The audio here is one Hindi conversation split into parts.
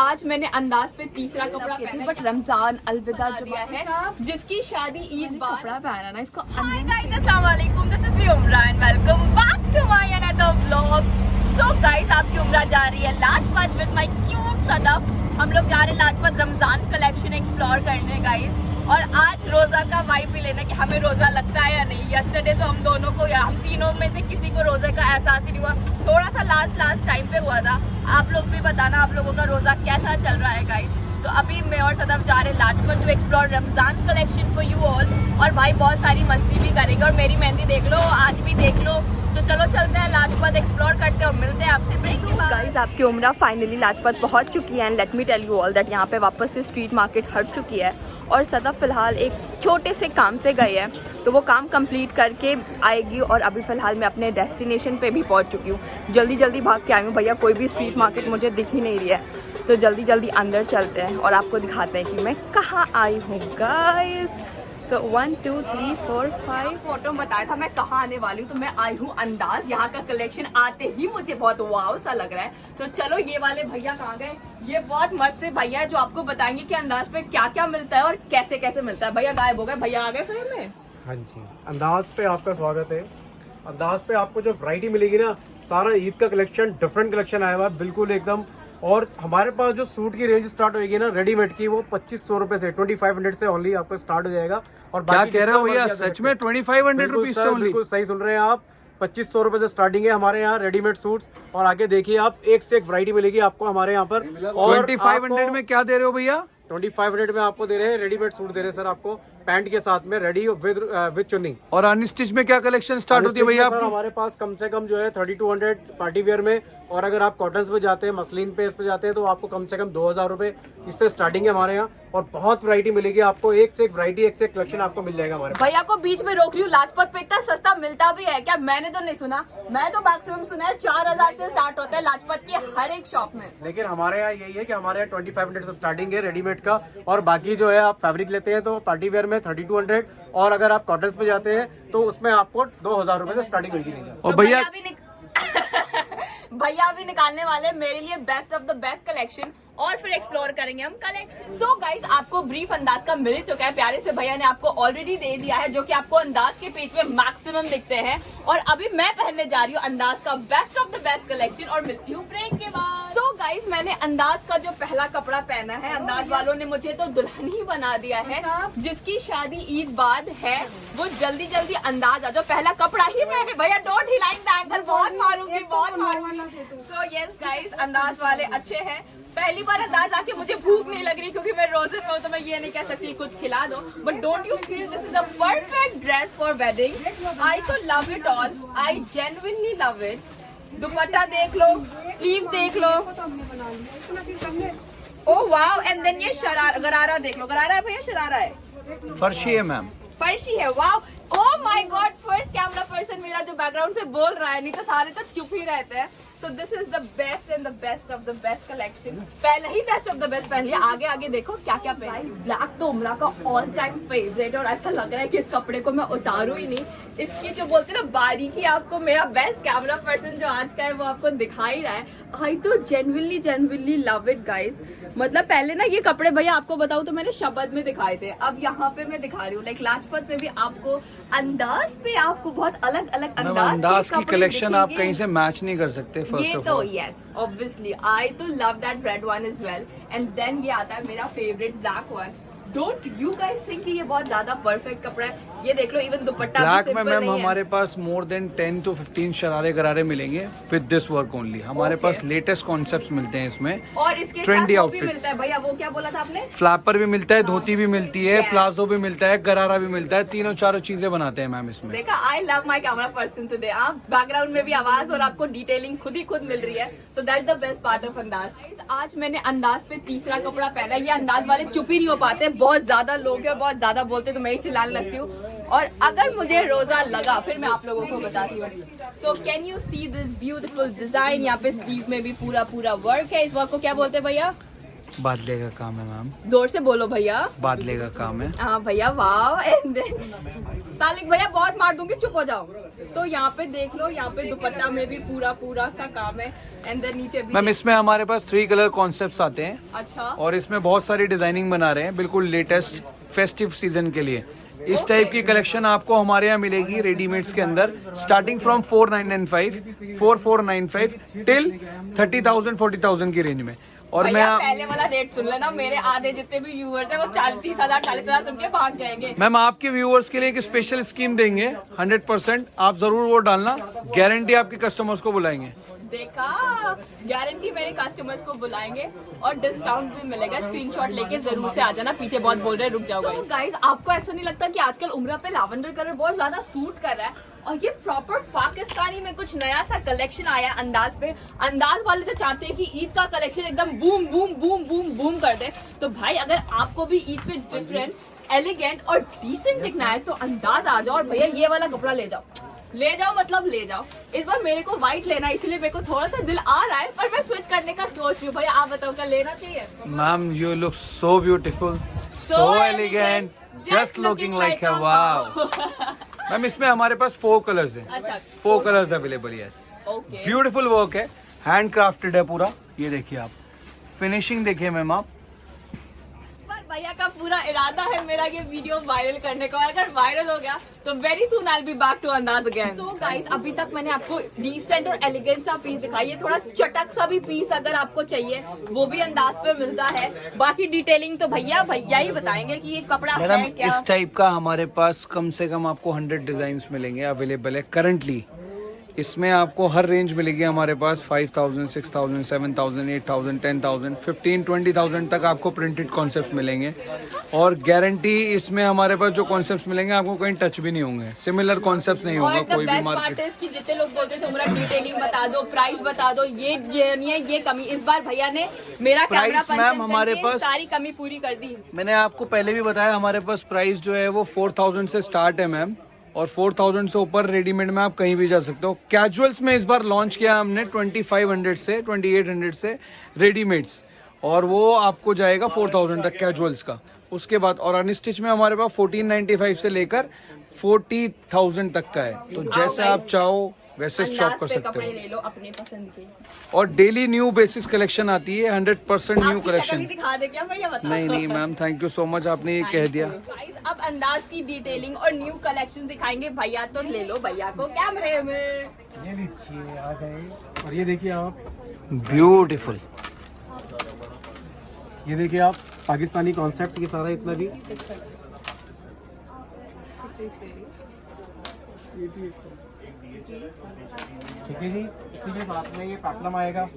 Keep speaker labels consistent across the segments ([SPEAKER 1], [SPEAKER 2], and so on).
[SPEAKER 1] आज मैंने अंदाज पे तीसरा कपड़ा पहना, बट रमजान अलविदा जो दिया है, जिसकी शादी ईद कपड़ा पहना ना इसको। हाय गाइस, अस्सलाम वालेकुम, this is me Umra and welcome back to my another vlog. So guys, आपकी उमरा जा रही है Lajpat with my cute Sadaf. हम लोग जा रहे हैं लाजपत रमजान कलेक्शन एक्सप्लोर करने गाइस, और आज रोजा का वाइब भी लेना कि हमें रोजा लगता है या नहीं। यस्टरडे तो हम दोनों को या हम तीनों में से किसी को रोजे का एहसास ही नहीं हुआ, थोड़ा सा लास्ट टाइम पे हुआ था। आप लोग भी बताना आप लोगों का रोजा कैसा चल रहा है गाइस। तो अभी मैं और सदफ जा रहे हैं Lajpat to explore Ramzan collection for you all, और भाई बहुत सारी मस्ती भी करेंगे, और मेरी मेहंदी देख लो, आज भी देख लो। तो चलो चलते हैं लाजपत एक्सप्लोर करते हैं और मिलते हैं आपसे ब्रेक के बाद। गाइस, आपकी उम्रा फाइनली लाजपत पहुंच चुकी है, and let me tell you all that यहाँ पे वापस से स्ट्रीट मार्केट हट चुकी है, और सदफ फिलहाल एक छोटे से काम से गए हैं, तो वो काम कंप्लीट करके आएगी। और अभी फ़िलहाल मैं अपने डेस्टिनेशन पे भी पहुंच चुकी हूँ। जल्दी भाग के आई हूँ भैया, कोई भी स्ट्रीट मार्केट मुझे दिख ही नहीं रही है, तो जल्दी अंदर चलते हैं और आपको दिखाते हैं कि मैं कहाँ आई हूँ गाइस। सो 1 2 3 4 5 फोटो बताया था मैं कहाँ आने वाली हूँ, तो मैं आई हूँ अंदाज। यहाँ का कलेक्शन आते ही मुझे बहुत वाव सा लग रहा है। तो चलो, ये वाले भैया कहाँ गए? ये बहुत मस्त से भैया है जो आपको बताएंगे कि अंदाज पे क्या क्या मिलता है और कैसे कैसे मिलता है। भैया गायब हो गए, भैया आ गए फिर में।
[SPEAKER 2] हाँ जी, अंदाज पे आपका स्वागत है। अंदाज पे आपको जो वैरायटी मिलेगी ना, सारा ईद का कलेक्शन, डिफरेंट कलेक्शन आया हुआ है बिल्कुल एकदम। और हमारे पास जो सूट की रेंज स्टार्ट होगी ना रेडीमेड की, वो 2500 रुपए से 2500 से ओनली आपको स्टार्ट हो जाएगा। और
[SPEAKER 3] क्या कह रहे हो भैया, सच में 2500 रुपीज से ओनली?
[SPEAKER 2] बिल्कुल सही सुन रहे हैं आप, 2500 रुपए से स्टार्टिंग है हमारे यहाँ रेडीमेड सूट्स। और आगे देखिए आप, एक से एक वैरायटी मिलेगी आपको हमारे यहाँ पर। और
[SPEAKER 3] 2500 में क्या दे रहे हो भैया?
[SPEAKER 2] 2500 में आपको दे रहे हैं रेडीमेड सूट दे रहे हैं सर, आपको पैंट के साथ में रेडी विद चुन्नी।
[SPEAKER 3] और अनस्टिच में क्या कलेक्शन स्टार्ट होती है भैया आपकी?
[SPEAKER 2] हमारे पास कम से कम जो है 3200 पार्टी वेयर में, और अगर आप कॉटन पे जाते हैं, मसलिन पे इस पे जाते हैं, तो आपको कम से कम 2000 रुपए इससे स्टार्टिंग है हमारे यहाँ। और बहुत वैरायटी मिलेगी आपको, एक से एक वैरायटी, एक से एक कलेक्शन आपको मिल जाएगा हमारे।
[SPEAKER 1] भैया को बीच में रोक रही हूँ, लाजपत पे इतना सस्ता मिलता भी है क्या? मैंने तो नहीं सुना, मैं तो मैक्सिमम सुना है 4000 से स्टार्ट होता है लाजपत की हर एक शॉप में।
[SPEAKER 2] लेकिन हमारे यहाँ यही है कि हमारे यहाँ 2500 से स्टार्टिंग है रेडीमेड का, और बाकी जो है आप फैब्रिक लेते हैं तो पार्टी वेयर में 3200, और अगर आप कॉटन पे जाते हैं तो उसमें आपको 2000 रुपए से स्टार्टिंग होगी रेंज।
[SPEAKER 3] और भैया
[SPEAKER 1] भैया भी निकालने वाले मेरे लिए best of the best collection, और फिर एक्सप्लोर करेंगे हम कलेक्शन। सो गाइज, आपको ब्रीफ अंदाज का मिल चुका है, प्यारे से भैया ने आपको ऑलरेडी दे दिया है, जो कि आपको अंदाज के पेज में मैक्सिमम दिखते हैं। और अभी मैं पहनने जा रही हूँ अंदाज का best of the best collection, और मिलती हूँ ब्रेक के बाद। सो गाइज, मैंने अंदाज का जो पहला कपड़ा पहना है, अंदाज वालों ने मुझे तो दुल्हन ही बना दिया है, जिसकी शादी ईद बाद है, वो जल्दी अंदाज आ जाओ। पहला कपड़ा ही मैंने, भैया डोंट हिलाइंग द एंकल, बहुत मारूंगी। सो यस गाइज, अंदाज वाले अच्छे हैं। पहली बार अंदाज आके मुझे भूख नहीं लग रही, क्योंकि मैं रोजे में हूँ, तो मैं ये नहीं कह सकती कुछ खिला दो। But don't you feel this is the perfect dress for wedding? I तो love it all, I genuinely love it. Dupatta देख लो, स्लीव देख लो, ओह वाओ। एंड देन ये गरारा देख लो, गरारा है भैया, शरारा है,
[SPEAKER 3] फर्शी है मैम,
[SPEAKER 1] फर्शी है। Wow, oh my God, first camera person मेरा जो बैकग्राउंड से बोल रहा है, नहीं तो सारे तो चुप ही रहते हैं। So this is the best and the best of the best collection. पहले ही बेस्ट ऑफ द बेस्ट पहन लिया, आगे देखो क्या क्या पहना है। ब्लैक तो उमरा का ऑल टाइम फेवरेट, और ऐसा लग रहा है कि इस कपड़े को मैं उतारूं ही नहीं। इसकी जो बोलते हैं ना बारीकी, आपको मेरा बेस्ट कैमरा पर्सन जो आज का है वो आपको दिखा ही रहा है। आई तो जेन्युइनली लव इट गाइज। मतलब पहले ना ये कपड़े भैया आपको बताऊं तो मैंने शबद में दिखाए थे, अब यहाँ पे मैं दिखा रही हूँ लाइक लाजपत में भी आपको अंदाज पे आपको बहुत अलग
[SPEAKER 3] अंदाज की कलेक्शन आप कहीं से मैच नहीं कर सकते।
[SPEAKER 1] ये तो यस ऑब्वियसली, आई तो love that red one is well. And then ये आता है मेरा favourite black one. Don't you guys think कि ये बहुत ज्यादा परफेक्ट कपड़ा है? ये देख लो, इवन दुपट्टा
[SPEAKER 3] ब्लैक में मैम हमारे पास मोर देन 10 to 15 शरारे गरारे मिलेंगे विद दिस वर्क ओनली। हमारे पास लेटेस्ट कॉन्सेप्ट्स मिलते हैं इसमें,
[SPEAKER 1] और इसके
[SPEAKER 3] ट्रेंडी
[SPEAKER 1] साथ वो भी
[SPEAKER 3] आउटफिट्स
[SPEAKER 1] मिलता है भैया, वो क्या बोला था आपने?
[SPEAKER 3] फ्लैपर भी मिलता है, धोती भी मिलती है, प्लाजो भी मिलता है, गरारा भी मिलता है, तीनों चारों चीजें बनाते हैं मैम इसमें।
[SPEAKER 1] देखा, I love my camera person today. आप बैकग्राउंड में भी आवाज और आपको डिटेलिंग खुद मिल रही है, so that's the best part of अंदाज। आज मैंने अंदाज पे तीसरा कपड़ा पहना है। ये अंदाज वाले चुप ही नहीं हो पाते, बहुत ज्यादा लोग हैं, बहुत ज्यादा बोलते तो मैं ही चिल्लाने लगती हूँ। और अगर मुझे रोजा लगा फिर मैं आप लोगों को बताती हूँ। So can you see this beautiful design? यहाँ पे स्लीव में भी पूरा वर्क है। इस वर्क को क्या बोलते हैं भैया?
[SPEAKER 3] बादले का काम है मैम,
[SPEAKER 1] जोर से बोलो भैया।
[SPEAKER 3] बादले का काम है।
[SPEAKER 1] हाँ भैया वाव। एंड सालिक भैया बहुत मार दूंगी, चुप हो जाओ। तो यहाँ पे देख लो, यहाँ पे दुपट्टा में भी पूरा सा काम है। एंड देन नीचे भी
[SPEAKER 3] मैम इसमें हमारे पास 3 कलर कॉन्सेप्ट्स आते हैं।
[SPEAKER 1] अच्छा।
[SPEAKER 3] और इसमें बहुत सारी डिजाइनिंग बना रहे हैं, बिल्कुल लेटेस्ट फेस्टिव सीजन के लिए। इस टाइप की कलेक्शन आपको हमारे यहाँ मिलेगी रेडीमेड्स के अंदर, स्टार्टिंग फ्रॉम 4495 टिल 30,000 40,000 की रेंज में। और मैं
[SPEAKER 1] भैया पहले वाला रेट सुन लेना, मेरे आधे जितने भी व्यूअर्स हैं वो 30,000 40,000 सुन के भाग जाएंगे।
[SPEAKER 3] मैम आपके व्यूअर्स के लिए एक स्पेशल स्कीम देंगे 100%, आप जरूर वो डालना, गारंटी आपके कस्टमर्स को बुलाएंगे।
[SPEAKER 1] देखा, गारंटी मेरे कस्टमर्स को बुलाएंगे और डिस्काउंट भी मिलेगा। स्क्रीनशॉट लेके जरूर से आ जाना। पीछे बहुत बोल रहे हैं, रुक जाओ गाइस। आपको ऐसा नहीं लगता कि आजकल उम्रा पे लैवेंडर कलर बहुत ज्यादा सूट कर रहा है? और ये प्रॉपर पाकिस्तानी में कुछ नया सा कलेक्शन आया है अंदाज पे। अंदाज वाले तो चाहते हैं कि ईद का कलेक्शन एकदम boom boom boom boom boom कर दे। तो भाई अगर आपको भी ईद पे डिफरेंट, एलिगेंट और डिसेंट दिखना है तो अंदाज आ जाओ और भैया ये वाला कपड़ा ले जाओ। ले जाओ मतलब ले जाओ। इस बार मेरे को व्हाइट लेना है, इसलिए मेरे को थोड़ा सा दिल आ रहा है, पर मैं स्विच करने का सोच रही हूँ। भैया आप बताओ क्या लेना चाहिए?
[SPEAKER 3] Ma'am you look so beautiful, so elegant, just looking like a wow. Ma'am इसमें हमारे पास 4 कलर्स हैं।
[SPEAKER 1] अच्छा
[SPEAKER 3] 4 colours available, yes.
[SPEAKER 1] Okay.
[SPEAKER 3] Beautiful work है, हैंड क्राफ्टेड है पूरा। ये देखिए आप, फिनिशिंग देखिए मैम आप।
[SPEAKER 1] पर भैया का पूरा इरादा है मेरा ये वीडियो वायरल करने का, और अगर वायरल हो गया तो very soon I will be back to Andaz again. So guys अभी तक मैंने आपको डिसेंट और एलिगेंट सा पीस दिखाई है, थोड़ा चटक सा भी पीस अगर आपको चाहिए वो भी अंदाज पे मिलता है। बाकी डिटेलिंग तो भैया ही बताएंगे कि ये कपड़ा
[SPEAKER 3] मैडम
[SPEAKER 1] है क्या।
[SPEAKER 3] इस टाइप का हमारे पास कम से कम आपको 100 डिजाइन मिलेंगे, अवेलेबल है करंटली। इसमें आपको हर रेंज मिलेगी हमारे पास 5,000, 6,000, 7,000, 8,000, 10,000, 15, 20,000 तक आपको प्रिंटेड कॉन्सेप्ट्स मिलेंगे। और गारंटी इसमें हमारे पास जो कॉन्सेप्ट्स मिलेंगे आपको कहीं टच भी नहीं होंगे, सिमिलर कॉन्सेप्ट्स नहीं होगा कोई भी मार्केट।
[SPEAKER 1] की जितने लोग बोलते थे उमरा डिटेलिंग बता दो, प्राइस बता दो, ये नहीं है ये कमी। इस बार भैया ने मेरा
[SPEAKER 3] प्राइस मैम हमारे पास
[SPEAKER 1] सारी कमी पूरी कर दी।
[SPEAKER 3] मैंने आपको पहले भी बताया, हमारे पास प्राइस जो है वो 4,000 से स्टार्ट है मैम, और 4,000 से ऊपर रेडीमेड में आप कहीं भी जा सकते हो। कैजुअल्स में इस बार लॉन्च किया हमने 2,500 से 2,800 से रेडीमेड्स, और वो आपको जाएगा 4,000 तक कैजुअल्स का। उसके बाद और अनस्टिच में हमारे पास 1495 से लेकर 40,000 तक का है। तो जैसे आप चाहो वैसे शॉप कर सकते
[SPEAKER 1] कपड़े
[SPEAKER 3] हो।
[SPEAKER 1] ले लो अपने पसंद के।
[SPEAKER 3] और डेली न्यू बेसिस कलेक्शन आती है, 100% न्यू
[SPEAKER 1] आपकी
[SPEAKER 3] कलेक्शन।
[SPEAKER 1] शक्ल ही दिखा दे क्या भैया, बताओ।
[SPEAKER 3] नहीं ma'am, thank you so much, आपने ये कह दिया।
[SPEAKER 1] गाइस अब अंदाज की डिटेलिंग और न्यू कलेक्शन दिखाएंगे भैया, तो ले लो भैया को कैमरे में।
[SPEAKER 2] ये लीजिए आ गए। और ये देखिए आप,
[SPEAKER 3] ब्यूटीफुल,
[SPEAKER 2] ये देखिए आप पाकिस्तानी कॉन्सेप्ट की सारा इतना भी। ठीक है जी, इसी के साथ में ये पैपलम आएगा।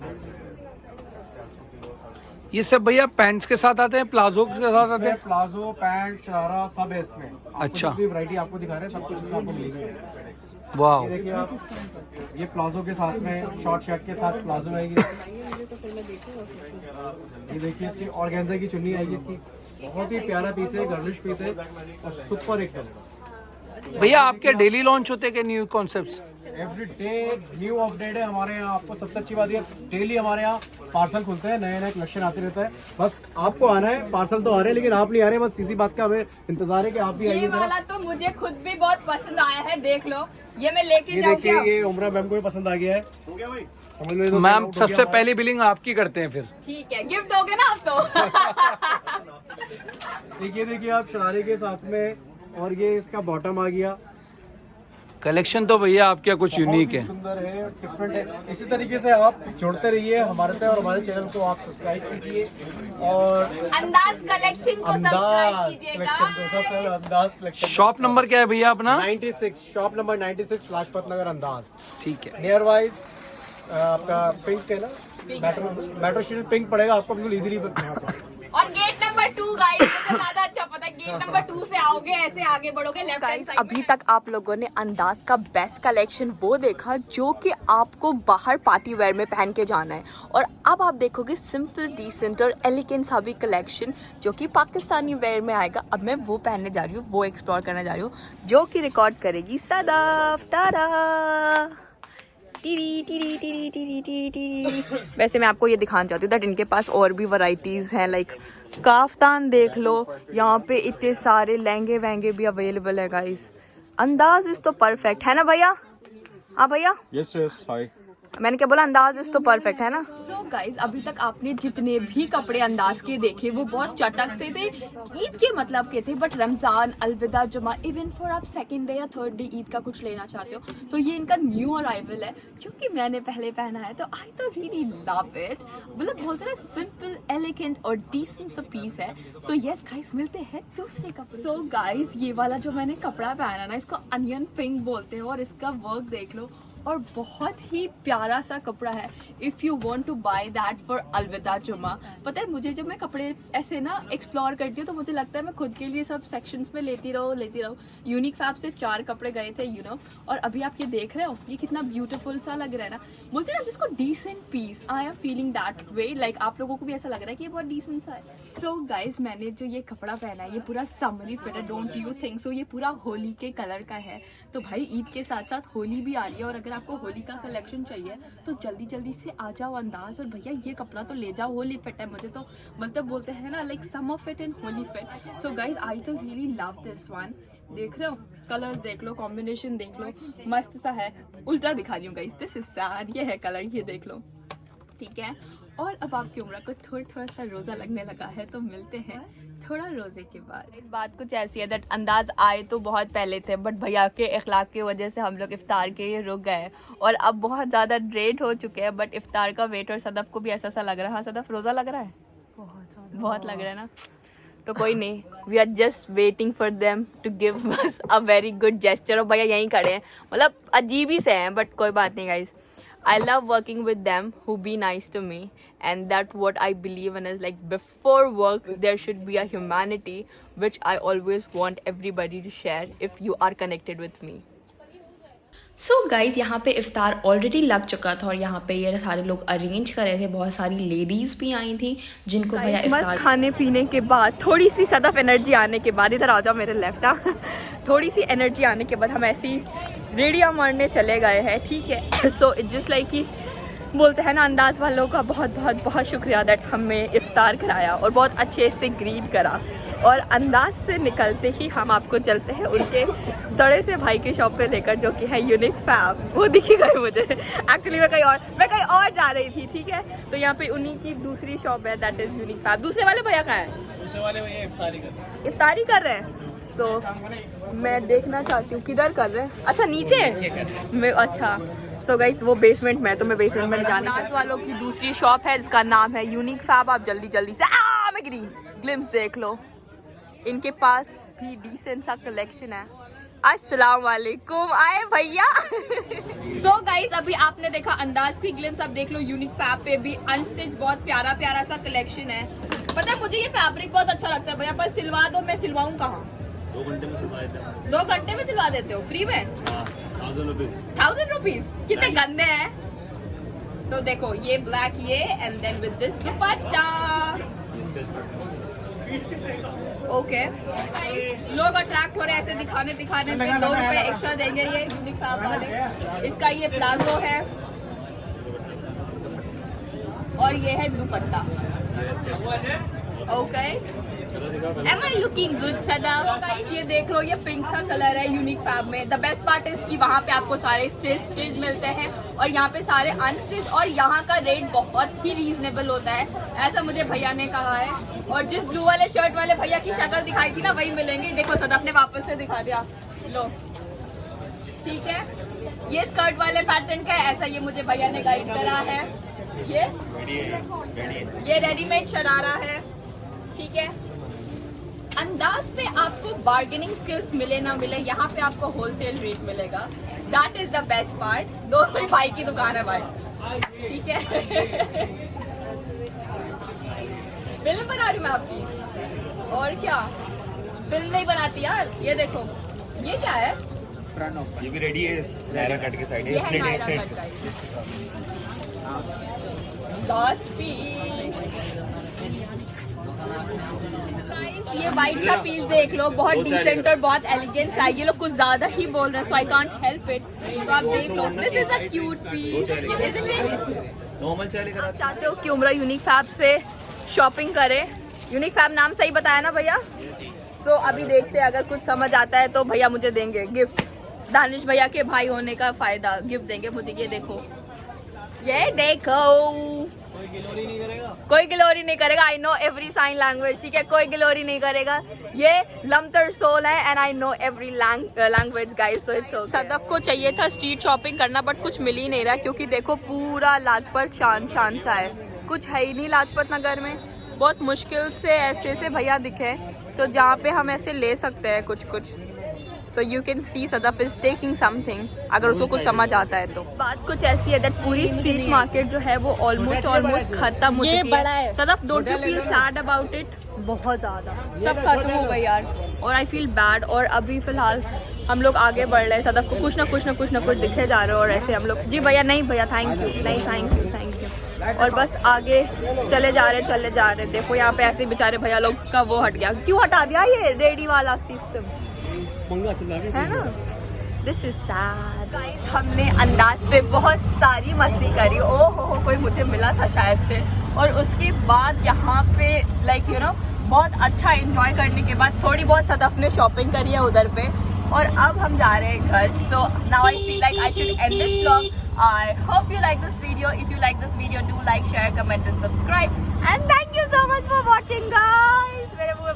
[SPEAKER 3] ये सब भैया पैंट्स के साथ आते हैं, प्लाजो के साथ आते हैं।
[SPEAKER 2] प्लाजो, पैंट, शरारा सब है इसमें।
[SPEAKER 3] अच्छा।
[SPEAKER 2] जो भी वैरायटी आपको दिखा रहे हैं सब कुछ इसमें आपको मिलेगी।
[SPEAKER 3] वाह,
[SPEAKER 2] ये देखिए आप, ये प्लाजो के साथ में शॉर्ट शर्ट के साथ प्लाजो आएगी। ये देखिए इसकी ऑर्गेन्जा की चुन्नी आएगी इसकी। बहुत ही प्यारा पीस है, गर्लिश पीस है और सुपर एकदम।
[SPEAKER 3] भैया आपके डेली लॉन्च होते हैं new concepts?
[SPEAKER 2] Every day new update है हमारे यहाँ। आपको सबसे अच्छी बात ये, डेली हमारे यहाँ पार्सल खुलते हैं, नए नए कलेक्शन आते रहता है। बस आपको आना है, पार्सल तो आ रहे हैं लेकिन आप नहीं आ रहे। बस इसी बात का हमें इंतजार है कि आप भी आइए।
[SPEAKER 1] ये वाला तो मुझे खुद भी बहुत पसंद आया है, देख लो। ये मैं लेके
[SPEAKER 2] ये
[SPEAKER 1] जाऊँ
[SPEAKER 2] देखिए,
[SPEAKER 1] क्या?
[SPEAKER 2] ये उमरा मैम को भी पसंद आ गया है। हो गया भाई, समझ लो।
[SPEAKER 3] मैम सबसे पहली बिलिंग आपकी करते हैं फिर।
[SPEAKER 1] ठीक है, गिफ्ट दोगे ना आप तो।
[SPEAKER 2] देखिए आप शरारे के साथ में, और ये इसका बॉटम आ गया।
[SPEAKER 3] कलेक्शन तो भैया आपके यहाँ कुछ यूनिक है,
[SPEAKER 2] सुंदर है, डिफरेंट है। इसी तरीके से आप जुड़ते रहिए हमारे से, और हमारे चैनल को आप सब्सक्राइब कीजिए। और
[SPEAKER 1] अंदाज कलेक्शन को सब्सक्राइब
[SPEAKER 2] अंदाज
[SPEAKER 1] कीजिएगा।
[SPEAKER 2] कलेक्शन, अंदाज कलेक्शन।
[SPEAKER 3] शॉप नंबर क्या है भैया अपना?
[SPEAKER 2] 96, शॉप नंबर 96, लाजपत नगर अंदाज।
[SPEAKER 3] ठीक है।
[SPEAKER 2] नियर वाइज आपका पिंक है ना, मेट्रो स्टेशन पिंक पड़ेगा आपको बिल्कुल इजीली।
[SPEAKER 1] और गेट नंबर 2 गाइस, मुझे ज्यादा अच्छा पता है। गेट नंबर 2 से आओगे, ऐसे आगे बढ़ोगे लेफ्ट गाइस। अभी तक आप लोगों ने अंदाज का बेस्ट कलेक्शन वो देखा जो कि आपको बाहर पार्टी वेयर में पहन के जाना है, और अब आप देखोगे सिंपल, डिसेंट और एलिगेंट सा भी कलेक्शन जो कि पाकिस्तानी वेयर में आएगा। अब मैं वो पहनने जा रही हूँ, वो एक्सप्लोर करने जा रही हूँ, जो कि रिकॉर्ड करेगी सदाफ। टारा टीरी टीरी टीरी टीरी टीरी टीरी। वैसे मैं आपको ये दिखाना चाहती हूँ दैट इनके पास और भी वैरायटीज हैं, लाइक काफ्तान देख लो, यहाँ पे इतने सारे लहंगे वहंगे भी अवेलेबल है गाइस। अंदाज इस तो परफेक्ट है ना भैया? हाँ भैया,
[SPEAKER 2] यस यस, हाय।
[SPEAKER 1] मैंने क्या बोला, अंदाज इस तो परफेक्ट है ना। सो गाइज, अभी तक आपने जितने भी कपड़े अंदाज के देखे वो बहुत चटक से थे, ईद के मतलब के थे, बट रमजान, अलविदा जुमा, इवन फॉर आप सेकंड डे या थर्ड डे ईद का कुछ लेना चाहते हो तो ये इनका न्यू अराइवल है, क्योंकि मैंने पहले पहना है तो आई तो रियली लव इट। मतलब बोलते ना, सिंपल, एलिगेंट और डिसेंट सा पीस है। सो यस गाइस, मिलते हैं दूसरे कपड़े। सो गाइस, ये वाला जो मैंने कपड़ा पहना ना, इसको अनियन पिंक बोलते हैं और इसका वर्क देख लो, और बहुत ही प्यारा सा कपड़ा है। If you want to buy that for Alvida Jumma. पता है मुझे, जब मैं कपड़े ऐसे ना एक्सप्लोर करती हूँ तो मुझे लगता है मैं खुद के लिए सब सेक्शंस में लेती रहो। यूनिक फैब से 4 कपड़े गए थे और अभी आप ये देख रहे हो, ये कितना ब्यूटीफुल सा लग रहा है ना। बोलते हैं ना जिसको decent piece, I am feeling that way, like आप लोगों को भी ऐसा लग रहा है कि ये बहुत डिसेंट सा है। सो गाइज, मैंने जो ये कपड़ा पहना है ये पूरा समरी फिट है, डोंट यू थिंक सो। ये पूरा होली के कलर का है, तो भाई ईद के साथ साथ होली भी आ रही है, और अगर आपको होली का कलेक्शन चाहिए तो जल्दी जल्दी से आ जाओ अंदाज, और भैया ये कपड़ा तो ले जाओ, होली फिट है। मुझे तो मतलब बोलते हैं ना, like summer fit and Holi fit. So guys, I तो रियली लव दिस वन। देख रहे हो, कलर्स देख लो, कॉम्बिनेशन देख लो, मस्त सा है। उल्टा दिखा रही हूँ गाइज, दिस इज सैड, ये है कलर, ये देख लो, ठीक है। और अब आपकी उम्र को थोड़ा सा रोज़ा लगने लगा है, तो मिलते हैं थोड़ा रोज़े के बाद। इस बात कुछ ऐसी है दैट अंदाज आए तो बहुत पहले थे, बट भैया के अखलाक की वजह से हम लोग इफ्तार के लिए रुक गए, और अब बहुत ज़्यादा ड्रेड हो चुके हैं, बट इफ्तार का वेट। और सदफ को भी ऐसा सा लग रहा है। हाँ सदफ, रोज़ा लग रहा है? बहुत लग रहा है ना। तो कोई नहीं, we are just waiting for them to give us a very good gesture. और भैया यहीं खड़े हैं, मतलब अजीब ही से हैं, बट कोई बात नहीं guys. I love working with them who be nice to me, and that's what I believe in is, like, before work there should be a humanity which I always want everybody to share if you are connected with me. So guys, यहाँ पे इफ्तार ऑलरेडी लग चुका था और यहाँ पे ये सारे लोग अरेंज कर रहे थे। बहुत सारी लेडीज़ भी आई थी जिनको भैया इफ्तार खाने पीने के बाद, थोड़ी सी सदफ एनर्जी आने के बाद, इधर आ जाओ मेरे लेफ्ट, थोड़ी सी एनर्जी आने के बाद हम ऐसी रेडिया मारने चले गए हैं, ठीक है। सो इट्स जस्ट लाइक कि बोलते हैं ना, अंदाज वालों का बहुत बहुत बहुत शुक्रिया दैट हमें इफ्तार कराया और बहुत अच्छे से ग्रीट करा। और अंदाज से निकलते ही हम आपको चलते हैं उनके सड़े से भाई के शॉप पे लेकर, जो कि है यूनिक फैब। वो दिखी गई मुझे, एक्चुअली मैं कहीं और जा रही थी, ठीक है। तो यहाँ पे उन्हीं की दूसरी शॉप है, दैट इज़ यूनिक फैब। दूसरे वाले भैया कहाँ है? दूसरे वाले भैया इफ्तारी कर रहे हैं। सो मैं देखना चाहती हूँ किधर कर रहे हैं। अच्छा, नीचे मैं, अच्छा। सो गाइस, वो बेसमेंट में, तो मैं बेसमेंट में जाने से वालों की दूसरी शॉप है जिसका नाम है यूनिक फैब। आप जल्दी जल्दी से मैं गिरी, ग्लिम्स देख लो, इनके पास भी डिसेंट सा कलेक्शन है। अस्सलाम वालेकुम, आए भैया। सो गाइस, अभी आपने देखा अंदाज की ग्लिम्स, अब देख लो यूनिक फैब पे भी अनस्टिच बहुत प्यारा प्यारा सा कलेक्शन है। पता है मुझे ये फैब्रिक बहुत अच्छा लगता है भैया, पर सिलवा दो, मैं सिलवाऊँ कहाँ?
[SPEAKER 4] 2 घंटे में सिलवा देते हैं।
[SPEAKER 1] 2 घंटे में सिलवा देते हो, फ्री में?
[SPEAKER 4] 1000 रुपीज।
[SPEAKER 1] 1000 रुपीज, कितने गंदे हैं। सो देखो, ये ब्लैक, ये and then with this dupatta. Okay, लोग अट्रैक्ट हो रहे हैं ऐसे दिखाने में। 2 रुपए एक्स्ट्रा देंगे ये यूनिक फैब वाले। इसका ये प्लाजो है और ये है dupatta. Okay, Am I looking good, Sadaf? Guys, ये देख लो, ये पिंक सा कलर है यूनिक फैब में। द बेस्ट पार्ट इज कि वहाँ पे आपको सारे स्टिच मिलते हैं और यहाँ पे सारे अनस्टिच, और यहाँ का रेट बहुत ही रीजनेबल होता है, ऐसा मुझे भैया ने कहा है। और जिस ब्लू वाले शर्ट वाले भैया की शक्ल दिखाई थी ना, वही मिलेंगे। देखो, सदाफ ने वापस से दिखा दिया, लो, ठीक है। ये स्कर्ट वाले पैटर्न का है, ऐसा ये मुझे भैया ने गाइड करा है। ये रेडीमेड शरारा है, ठीक है। अंदाज पे आपको बार्गेनिंग स्किल्स मिले ना मिले, यहाँ पे आपको होलसेल रेट मिलेगा। That is the best part. दोनों ही भाई की दुकान है भाई, ठीक है। फिल्म बना रही मैं आपकी, और क्या, फिल्म नहीं बनाती यार। ये देखो, ये क्या है?
[SPEAKER 4] ये भी रेडी है, नायरा कट के साइड है।
[SPEAKER 1] ये है नायरा कट का लास्ट पीस। ये व्हाइट सा पीस देख लो, बहुत डिसेंट और बहुत एलिगेंट सा। ये लोग कुछ ज्यादा ही बोल रहे हैं, सो आई कांट हेल्प इट। तो आप देख लो, this is a cute piece, isn't it?
[SPEAKER 4] Normal चाय लेकर
[SPEAKER 1] आप चाहते हो कि उम्रा यूनिक फैब से शॉपिंग करे? यूनिक फैब नाम सही बताया ना भैया? सो अभी देखते हैं, अगर कुछ समझ आता है तो भैया मुझे देंगे गिफ्ट। दानिश भैया के भाई होने का फायदा, गिफ्ट देंगे मुझे। ये देखो, ये देखो, कोई गिलोरी नहीं करेगा। I know every sign language, ठीक है, कोई गिलोरी नहीं करेगा। ये लमतर सोल है and I know every language guys, so it's okay. Sadaf को चाहिए था स्ट्रीट शॉपिंग करना, बट कुछ मिल ही नहीं रहा, क्योंकि देखो पूरा लाजपत शान सा है, कुछ है ही नहीं लाजपत नगर में। बहुत मुश्किल से ऐसे भैया दिखे तो जहाँ पे हम ऐसे ले सकते हैं कुछ। So you can see Sadaf is taking something, अगर उसको कुछ समझ आता है तो। बात कुछ ऐसी है दैट पूरी स्ट्रीट मार्केट जो है वो ऑलमोस्ट खत्म हो चुकी है। Sadaf, don't you feel sad about it? बहुत ज्यादा, सब खत्म हो गई यार, और आई फील बैड। और अभी फिलहाल हम लोग आगे बढ़ रहे हैं, सदफ को कुछ ना कुछ दिखे जा रहे हो, और ऐसे हम लोग, जी भैया, नहीं भैया, थैंक यू, नहीं थैंक यू, और बस आगे चले जा रहे। देखो यहाँ पे ऐसे बेचारे भैया लोग का वो हट गया। क्यों हटा दिया ये रेडी वाला सिस्टम, है ना? This is sad guys. हमने अंदाज पे बहुत सारी मस्ती करी, ओ हो कोई मुझे मिला था शायद से, और उसके बाद यहाँ पे लाइक यू नो बहुत अच्छा एंजॉय करने के बाद थोड़ी बहुत सदफ ने शॉपिंग करी है उधर पे, और अब हम जा रहे हैं घर। So now I feel like I should and this vlog. I hope you like this video. If you like this video, do like, share, comment and subscribe. And thank you so much for watching, guys.